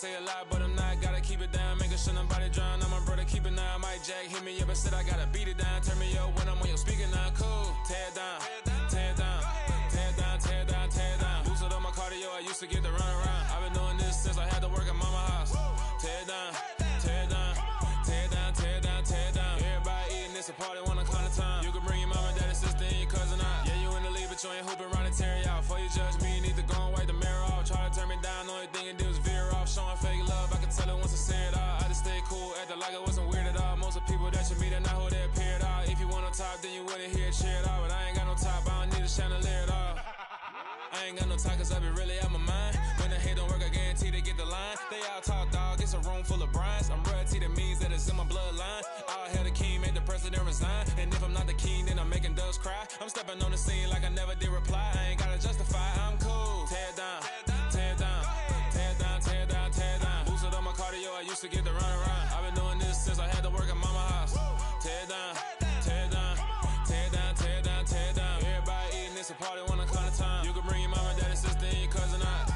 say a lot, but I'm not. Gotta keep it down, making sure nobody drown. I'm my brother, keep it now. Mike Jack hit me up and said I gotta beat it down. Turn me up when I'm on your speaker now. Cool, tear it down, tear it down, tear it down, tear it down, tear it down. Boosted up my cardio, I used to get to run around. I've been doing this since I had to work at mama house. Tear it down, tear it down, tear it down, tear it down, tear it down. Everybody eating, it's a party, one o'clock of time. You can bring your mama, daddy, sister, and your cousin out. Yeah, you in the league, but you ain't hooping around and tear out. Before you judge me, you need to go and wipe the mirror off. Try to turn me down, only thing you did was veer off. Showing fake love, I can tell it once I say it all. I just stay cool, acting like it wasn't weird at all. Most of the people that you meet are not who they appear at all. If you want on top, then you wouldn't hear it cheer at all. But I ain't got no top, I don't need a chandelier at all. I ain't got no time, cause I be really out my mind. When the hate don't work, I guarantee they get the line. They all talk, dog, it's a room full of brinds. I'm royalty, that means that it's in my bloodline. All hail the king, make the president resign. And if I'm not the king, then I'm making doves cry. I'm stepping on the scene like I never did reply. I ain't gotta justify, I'm cool. Tear it down, tear it down, tear it down, tear it down, tear it down. Boosted up my cardio, I used to get to run around. I've been doing this since I had to work at mama house. Tear it down, tear it down, tear it down, tear it down, tear it down. Everybody eating, it's a party, one o'clock of time. You can bring your mama, daddy, sister, and your cousin out.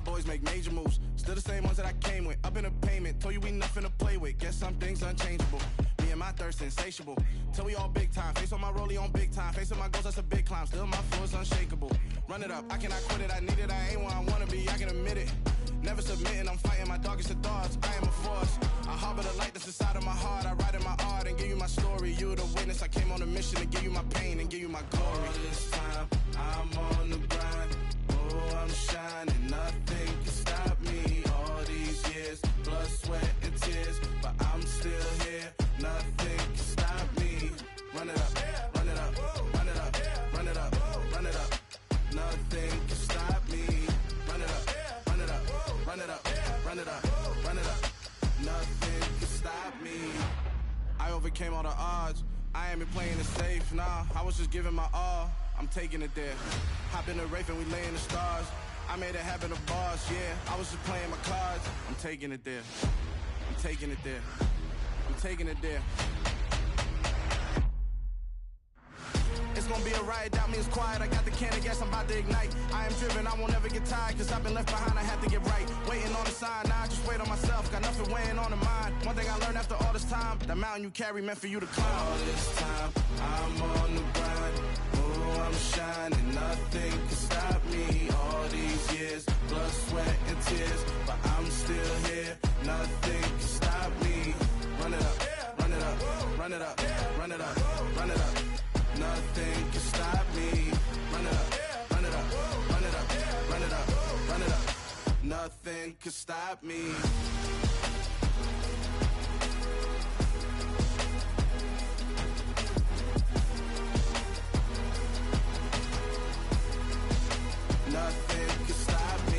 Boys make major moves, still the same ones that I came with. Up in the payment, told you we nothing to play with. Guess some things unchangeable. Me and my thirst insatiable. Till we all big time. Face on my rollie on big time. Facing my goals, that's a big climb. Still my flow is unshakable. Run it up, I cannot quit it. I need it, I ain't where I wanna be. I can admit it. Never submitting, I'm fighting my darkest of thoughts. I am a force. I harbor the light that's inside of my heart. I write in my art and give you my story. You the witness. I came on a mission to give you my pain and give you my glory. All this time, I'm on the grind. Oh, I'm shining. Nothing can stop me. All these years, blood, sweat, and tears, but I'm still here. Nothing can stop me. Run it up, run it up, run it up, run it up, run it up. Nothing can stop me. Run it up, run it up, run it up, run it up, run it up. Nothing can stop me. I overcame all the odds. I ain't been playing it safe, nah. I was just giving my all. I'm taking it there. Hop in the Wraith and we lay in the stars. I made it happen to boss, yeah. I was just playing my cards. I'm taking it there. I'm taking it there. I'm taking it there. It's gonna be a riot, doubt me it's quiet. I got the can of gas, I'm about to ignite. I am driven, I won't ever get tired, cause I've been left behind, I have to get right. Waiting on the sign, now I just wait on myself. Got nothing weighing on the mind. One thing I learned after all this time, the mountain you carry meant for you to climb. All this time, I'm on the grind. Oh, I'm shining, nothing can stop me. All these years, blood, sweat, and tears, but I'm still here. Nothing can stop me. Run it up, run it up, run it up, run it up, run it up. Nothing can stop me. Run it up, run it up, run it up, run it up, run it up. Nothing can stop me. Nothing can stop me.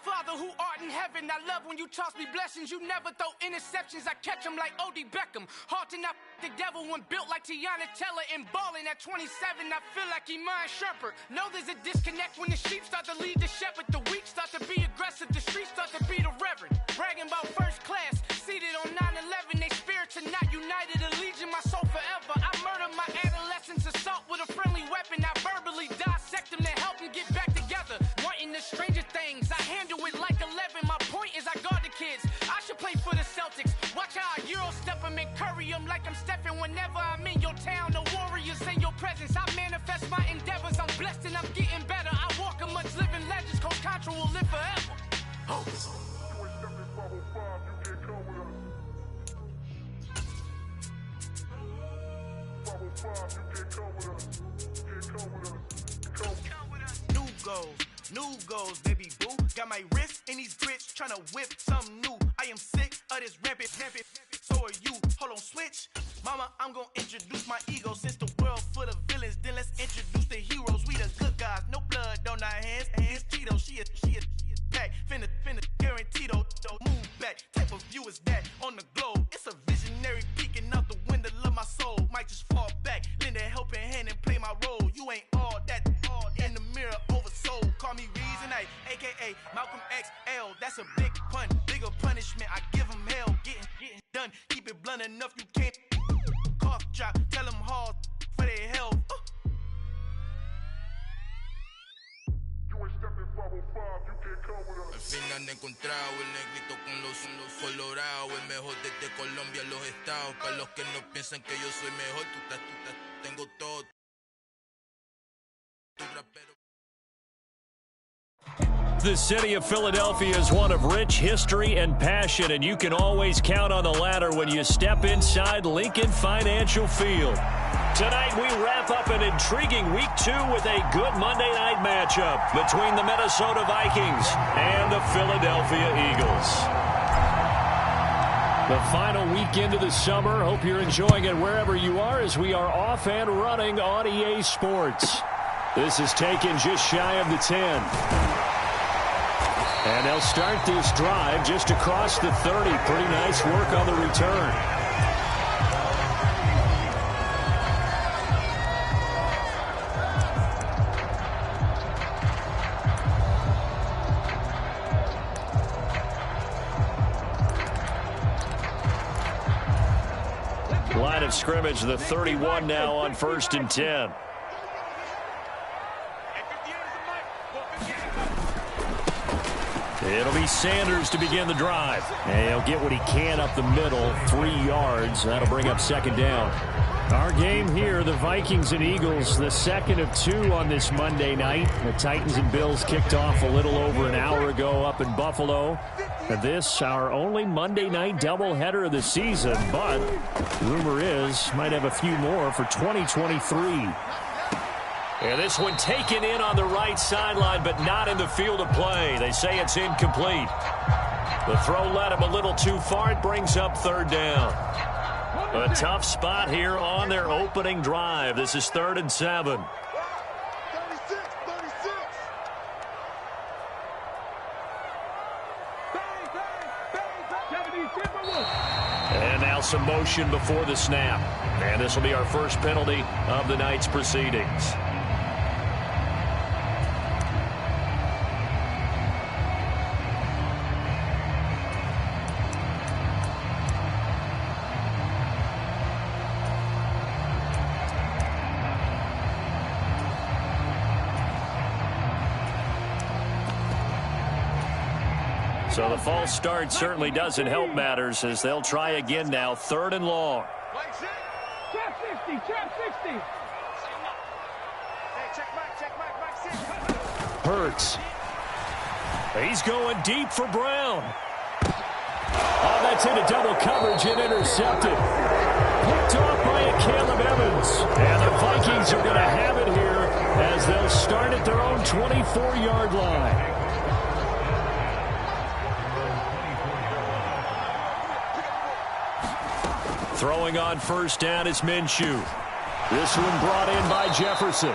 Father who art in heaven, I love when you toss me blessings. You never throw interceptions, I catch them like O.D. Beckham. Hard to not the devil when built like Tiana Teller and balling at 27. I feel like Iman Shumpert. Know there's a disconnect when the sheep start to lead the shepherd. The weak start to be aggressive, the streets start to be the reverend. Bragging about first class, seated on 9/11. They spirits are not united, a legion, my soul forever. I murder my adolescence, assault with a friendly weapon. I verbally dissect them to help them get back together. Wanting the stranger things, I handle it like 11. My point is I guard the kids. I should play for the Celtics. Watch how I Euro step them and curry them like I'm Stephen. Whenever I'm in your town, the warriors in your presence. I manifest my endeavors. I'm blessed and I'm getting better. I walk amongst living legends. Coach Contra will live forever. Oh. New goals, baby boo. Got my wrist in these grits, tryna whip something new. I am sick of this rampant. So are you. Hold on, switch. Mama, I'm gonna introduce my ego. Since the world full of villains, then let's introduce the heroes. We the good guys, no blood on our hands. Hands Cheeto, she is back. Finna, guaranteed though. Move back. Type of view is that on the globe? It's a visionary peeking out the window of my soul. Might just fall back, lend a helping hand and play my role. You ain't all that in the mirror oversold. Call me Reason A, aka Malcolm XL. That's a big pun, bigger punishment. I give him hell, getting done. Keep it blunt enough, you can't cough drop. Tell them hard for their health. Al fin han encontrado el negrito con los colorados, el mejor desde Colombia a los estados. Para los que no piensan que yo soy mejor, tengo todo. Tu rapero. The city of Philadelphia is one of rich history and passion, and you can always count on the latter when you step inside Lincoln Financial Field. Tonight, we wrap up an intriguing Week 2 with a good Monday night matchup between the Minnesota Vikings and the Philadelphia Eagles. The final weekend of the summer. Hope you're enjoying it wherever you are as we are off and running on EA Sports. This is taken just shy of the 10. And they'll start this drive just across the 30. Pretty nice work on the return. Line of scrimmage, the 31 now on 1st and 10. It'll be Sanders to begin the drive. And he'll get what he can up the middle, 3 yards. That'll bring up 2nd down. Our game here, the Vikings and Eagles, the second of 2 on this Monday night. The Titans and Bills kicked off a little over an hour ago up in Buffalo. And this, our only Monday night doubleheader of the season. But rumor is, might have a few more for 2023. And this one taken in on the right sideline, but not in the field of play. They say it's incomplete. The throw led him a little too far. It brings up 3rd down. A tough spot here on their opening drive. This is 3rd and 7. And now some motion before the snap. And this will be our first penalty of the night's proceedings. So the false start certainly doesn't help matters as they'll try again now. 3rd and long. Hurts. He's going deep for Brown. Oh, that's into double coverage and intercepted. Picked off by Caleb Evans. And the Vikings are going to have it here as they'll start at their own 24-yard line. Throwing on 1st down is Minshew. This one brought in by Jefferson.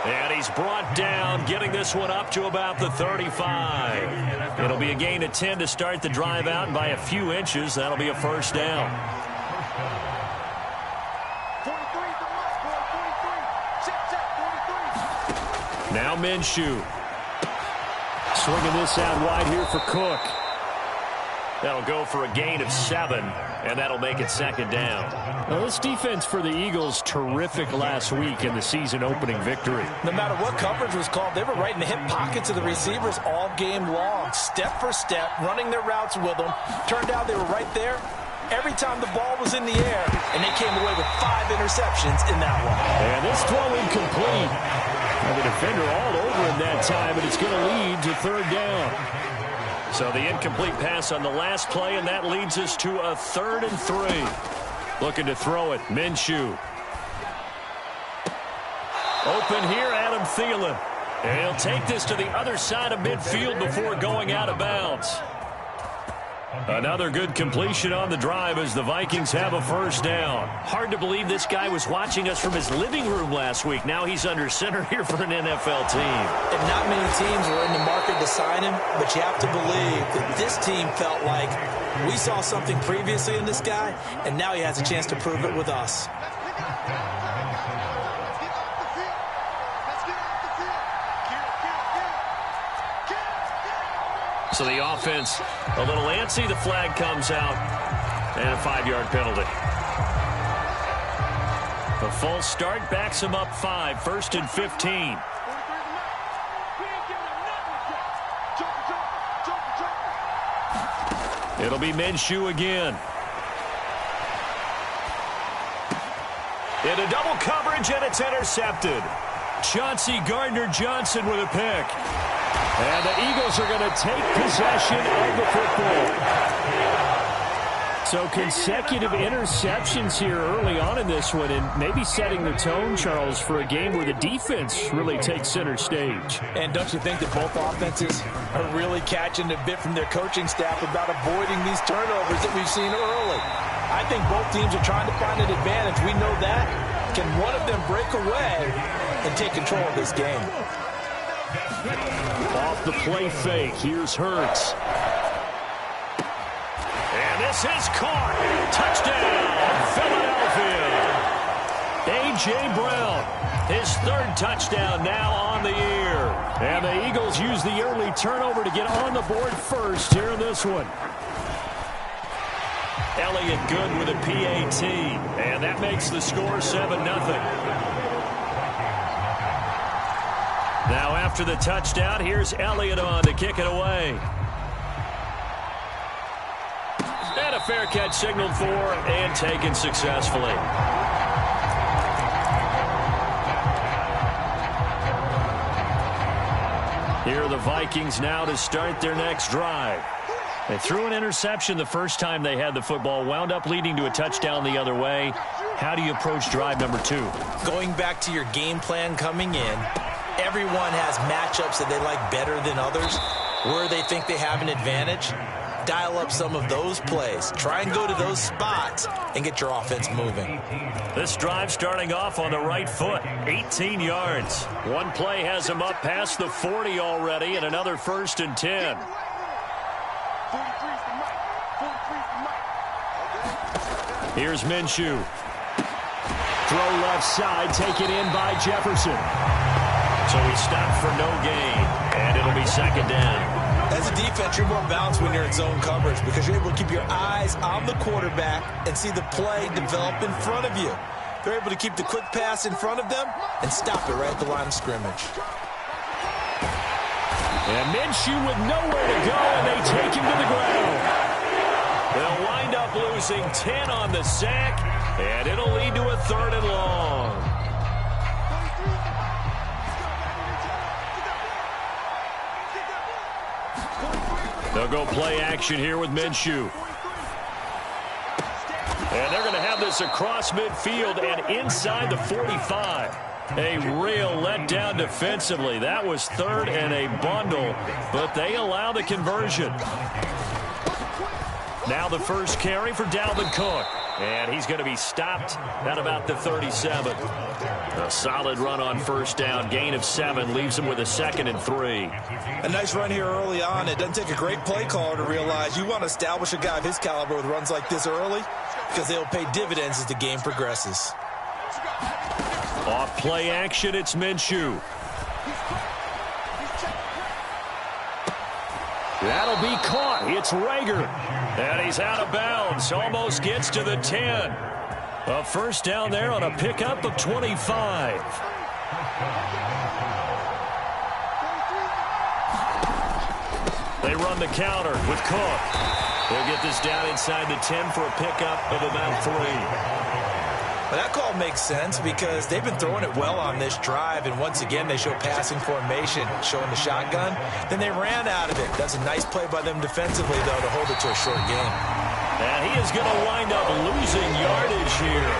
And he's brought down, getting this one up to about the 35. It'll be a gain of 10 to start the drive out, and by a few inches, that'll be a first down. 43, Now Minshew. Swinging this out wide here for Cook. That'll go for a gain of 7, and that'll make it second down. Now, this defense for the Eagles, terrific last week in the season-opening victory. No matter what coverage was called, they were right in the hip pockets of the receivers all game long, step for step, running their routes with them. Turned out they were right there every time the ball was in the air, and they came away with 5 interceptions in that one. And this throw incomplete. And the defender all over him that time, and it's going to lead to third down. So the incomplete pass on the last play, and that leads us to a 3rd and 3. Looking to throw it, Minshew. Open here, Adam Thielen. And he'll take this to the other side of midfield before going out of bounds. Another good completion on the drive as the Vikings have a first down. Hard to believe this guy was watching us from his living room last week. Now he's under center here for an NFL team. And not many teams were in the market to sign him, but you have to believe that this team felt like we saw something previously in this guy, and now he has a chance to prove it with us. So the offense a little antsy. The flag comes out, and a 5-yard penalty. The false start backs him up 5, 1st and 15. It'll be Minshew again. Into double coverage, and it's intercepted. Chauncey Gardner-Johnson with a pick. And the Eagles are going to take possession of the football. So consecutive interceptions here early on in this one, and maybe setting the tone, Charles, for a game where the defense really takes center stage. And don't you think that both offenses are really catching a bit from their coaching staff about avoiding these turnovers that we've seen early? I think both teams are trying to find an advantage. We know that. Can one of them break away and take control of this game? Off the play fake, here's Hurts. And this is caught. Touchdown, Philadelphia. A.J. Brown, his 3rd touchdown now on the year. And the Eagles use the early turnover to get on the board first here in this one. Elliott good with a PAT, and that makes the score 7-0. Now after the touchdown, here's Elliott on to kick it away. And a fair catch signaled for and taken successfully. Here are the Vikings now to start their next drive. They threw an interception the first time they had the football, wound up leading to a touchdown the other way. How do you approach drive number 2? Going back to your game plan coming in, everyone has matchups that they like better than others, where they think they have an advantage. Dial up some of those plays. Try and go to those spots and get your offense moving. This drive starting off on the right foot, 18 yards. One play has them up past the 40 already, and another 1st and 10. Here's Minshew. Throw left side, taken in by Jefferson. So he stopped for no gain, and it'll be second down. As a defense, you're more balanced when you're in zone coverage because you're able to keep your eyes on the quarterback and see the play develop in front of you. They're able to keep the quick pass in front of them and stop it right at the line of scrimmage. And Minshew with nowhere to go, and they take him to the ground. They'll wind up losing 10 on the sack, and it'll lead to a 3rd and long. They'll go play action here with Minshew. And they're going to have this across midfield and inside the 45. A real letdown defensively. That was 3rd and a bundle, but they allow the conversion. Now the first carry for Dalvin Cook. And he's going to be stopped at about the 37. A solid run on first down. Gain of 7 leaves him with a 2nd and 3. A nice run here early on. It doesn't take a great play caller to realize you want to establish a guy of his caliber with runs like this early because they'll pay dividends as the game progresses. Off play action, it's Minshew. That'll be caught. It's Rager. And he's out of bounds. Almost gets to the 10. A first down there on a pickup of 25. They run the counter with Cook. They'll get this down inside the 10 for a pickup of about 3. Well, that call makes sense because they've been throwing it well on this drive, and once again they show passing formation, showing the shotgun. Then they ran out of it. That's a nice play by them defensively, though, to hold it to a short game. And he is going to wind up losing yardage here,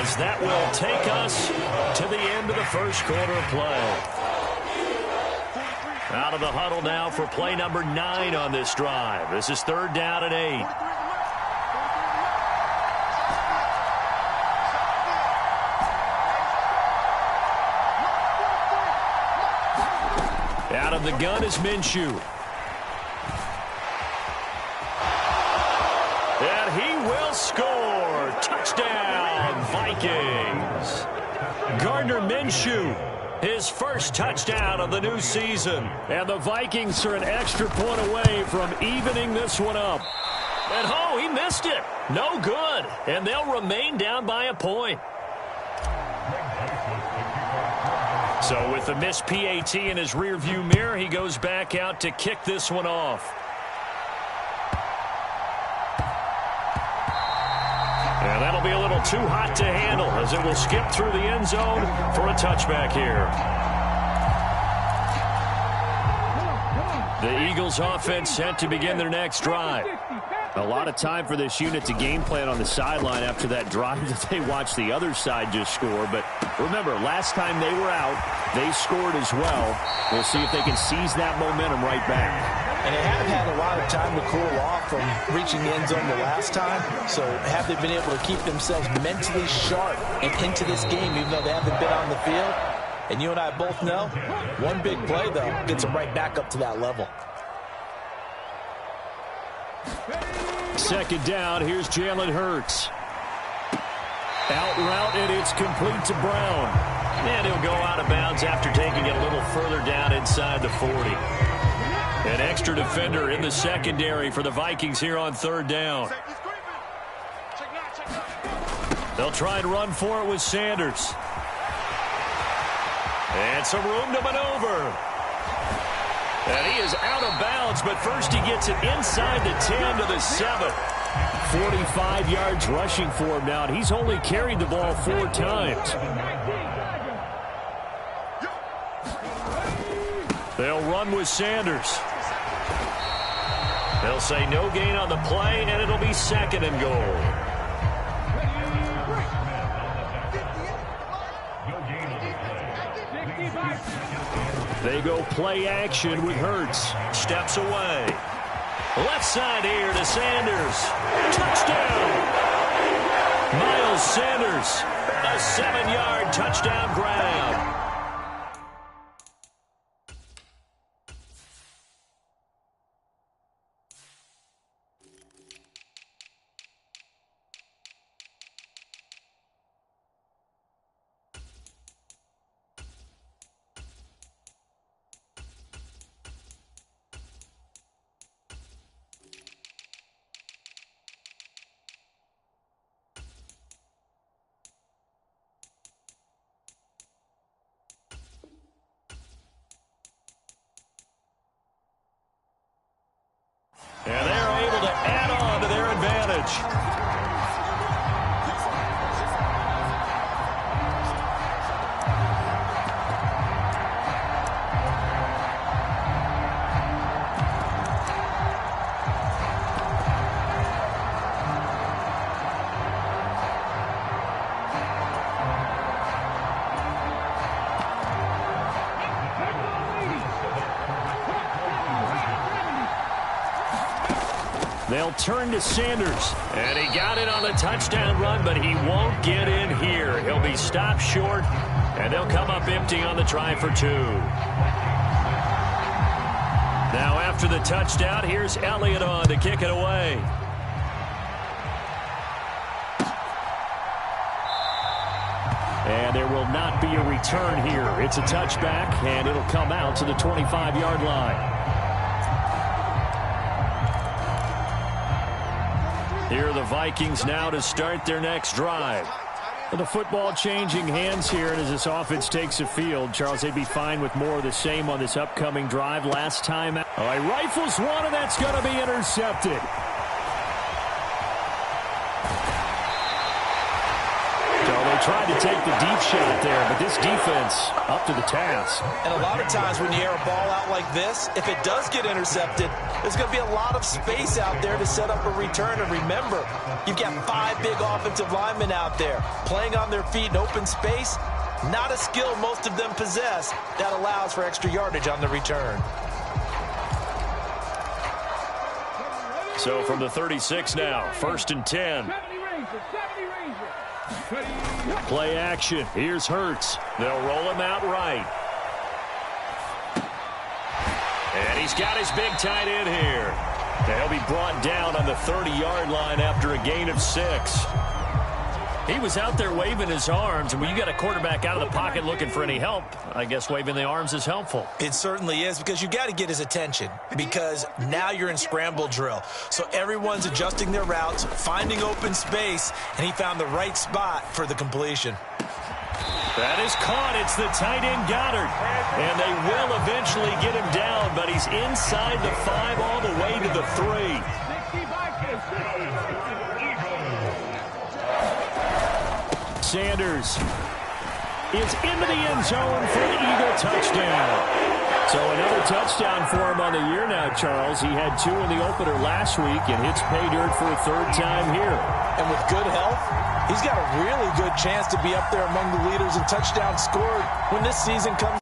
as that will take us to the end of the first quarter of play. Out of the huddle now for play number 9 on this drive. This is 3rd down and 8. Out of the gun is Minshew. And he will score. Touchdown, Vikings. Gardner Minshew, his first touchdown of the new season. And the Vikings are an extra point away from evening this one up. And oh, he missed it. No good. And they'll remain down by a point. So with the missed PAT in his rearview mirror, he goes back out to kick this one off. And that'll be a little too hot to handle as it will skip through the end zone for a touchback here. The Eagles offense set to begin their next drive. A lot of time for this unit to game plan on the sideline after that drive that they watched the other side just score. But remember, last time they were out, they scored as well. We'll see if they can seize that momentum right back. And they have had a lot of time to cool off from reaching the end zone the last time. So have they been able to keep themselves mentally sharp and into this game, even though they haven't been on the field? And you and I both know, one big play, though, gets them right back up to that level. 2nd down, here's Jalen Hurts. Out route, and it's complete to Brown. And he'll go out of bounds after taking it a little further down inside the 40. An extra defender in the secondary for the Vikings here on 3rd down. They'll try and run for it with Sanders. And some room to maneuver. And he is out of bounds, but first he gets it inside the 10 to the 7. 45 yards rushing for him now, and he's only carried the ball 4 times. They'll run with Sanders. They'll say no gain on the play, and it'll be 2nd and goal. They go play action with Hurts. Steps away. Left side here to Sanders. Touchdown! Miles Sanders, a 7-yard touchdown grab. And they're able to add on to their advantage. They'll turn to Sanders. And he got it on the touchdown run, but he won't get in here. He'll be stopped short, and they'll come up empty on the try for 2. Now after the touchdown, here's Elliott on to kick it away. And there will not be a return here. It's a touchback, and it'll come out to the 25-yard line. Here are the Vikings now to start their next drive. The football changing hands here, and as this offense takes the field, Charles, they'd be fine with more of the same on this upcoming drive. Last time out, he rifles one, and that's going to be intercepted. Tried to take the deep shot there, but this defense up to the task. And a lot of times when you air a ball out like this, if it does get intercepted, there's going to be a lot of space out there to set up a return. And remember, you've got 5 big offensive linemen out there playing on their feet in open space. Not a skill most of them possess that allows for extra yardage on the return. So from the 36 now, 1st and 10. Play action. Here's Hurts. They'll roll him out right. And he's got his big tight end here. They'll be brought down on the 30-yard line after a gain of 6. He was out there waving his arms, and when you got a quarterback out of the pocket looking for any help, I guess waving the arms is helpful. It certainly is, because you got to get his attention, because now you're in scramble drill. So everyone's adjusting their routes, finding open space, and he found the right spot for the completion. That is caught. It's the tight end Goddard. And they will eventually get him down, but he's inside the 5 all the way to the 3. Sanders is into the end zone for an Eagle touchdown. So another touchdown for him on the year now, Charles. He had 2 in the opener last week and hits pay dirt for a 3rd time here. And with good health, he's got a really good chance to be up there among the leaders in touchdowns scored when this season comes.